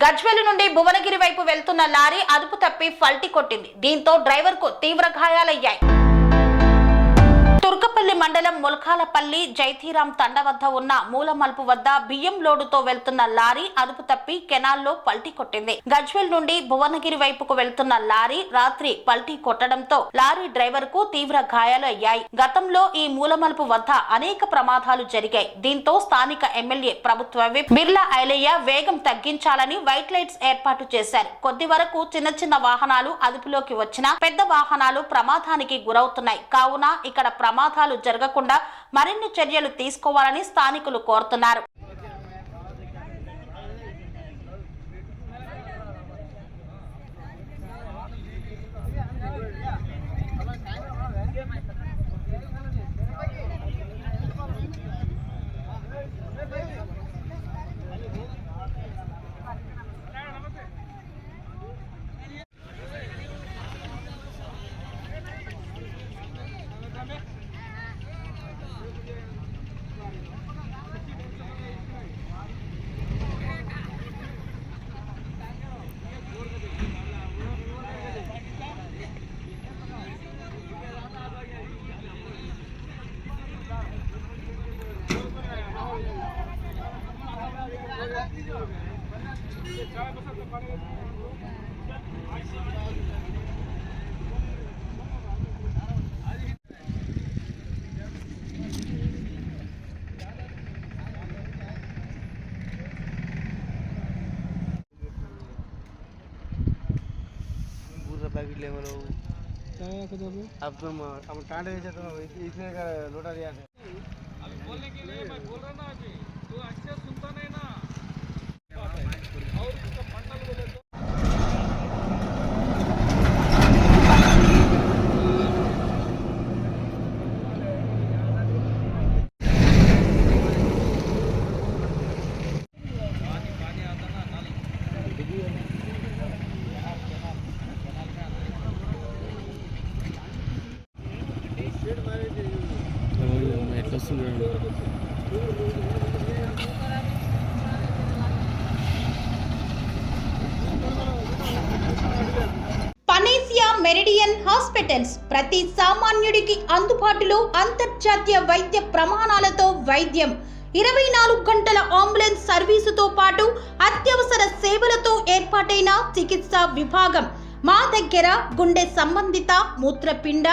గజ్వేల్ నుండి భువనగిరి వైపు వెళ్తున్న లారీ అదుపు తప్పి పల్టీ కొట్టింది. దీంతో డ్రైవర్ కు తీవ్ర గాయాలయ్యాయి. తుర్కపల్లి మండలం ముల్కాలపల్లి జైతీరాం తండ వద్ద ఉన్న మూలమల్పు వద్ద బియ్యం లోడుతో వెళ్తున్న లారీ అదుపు తప్పి కెనాల్లో పల్టీ కొట్టింది. గజ్వేల్ నుండి భువనగిరి వైపుకు వెళ్తున్న లారీ రాత్రి పల్టీ కొట్టడంతో లారీ డ్రైవర్ కు తీవ్ర గాయాలు అయ్యాయి. గతంలో ఈ మూలమల్పు వద్ద అనేక ప్రమాదాలు జరిగాయి. దీంతో స్థానిక ఎమ్మెల్యే ప్రభుత్వ విప్ బిర్లా ఐలయ్య వేగం తగ్గించాలని వైట్ లైట్స్ ఏర్పాటు చేశారు. కొద్ది వరకు చిన్న వాహనాలు అదుపులోకి వచ్చినా పెద్ద వాహనాలు ప్రమాదానికి గురవుతున్నాయి. కావున ఇక్కడ ప్రమాదాలు జరగకుండా మరిన్ని చర్యలు తీసుకోవాలని స్థానికులు కోరుతున్నారు. पैकेट ले बोलो अब तुम अब कांटे से तुम इसने का लोटा दिया है अभी बोलने के लिए मैं बोल रहा ना अभी तू अच्छे सुनता नहीं ना और उसका मंडल बोले तो पानी आता ना नाली పనేసియా మెరిడియన్ హాస్పిటల్స్ ప్రతి సామాన్యుడికి అందుబాటులో అంతర్జాతీయ వైద్య ప్రమాణాలతో వైద్యం, 24 గంటల అంబులెన్స్ సర్వీసుతో పాటు అత్యవసర సేవలతో ఏర్పాటైన చికిత్సా విభాగం. మా దగ్గర గుండె సంబంధిత, మూత్రపిండ,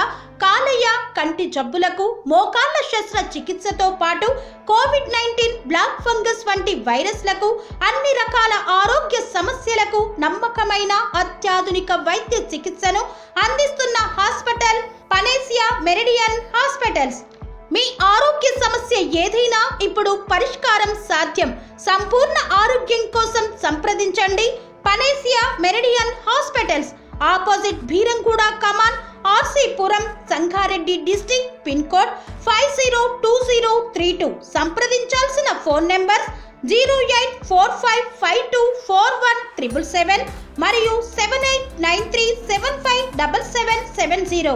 కాలేయ, కంటి జబ్బులకు, మోకాళ్ల శస్త్ర చికిత్సతో పాటు కోవిడ్-19, బ్లాక్ ఫంగస్ వంటి వైరస్లకు, అన్ని రకాల ఆరోగ్య సమస్యలకు నమ్మకమైన అత్యాధునిక వైద్య చికిత్సను అందిస్తున్న హాస్పిటల్ పనేసియా మెరిడియన్ హాస్పిటల్స్. మీ ఆరోగ్య సమస్య ఏదైనా ఇప్పుడు పరిష్కారం సాధ్యం. సంపూర్ణ ఆరోగ్యం కోసం సంప్రదించండి Panacea Meridian hospitals, opposite Beeramguda Kaman, RCPuram, Sangareddy district, pin code 502032. సంప్రదించాల్సిన ఫోన్ నెంబర్ 0845524177 మరియు 7893757770.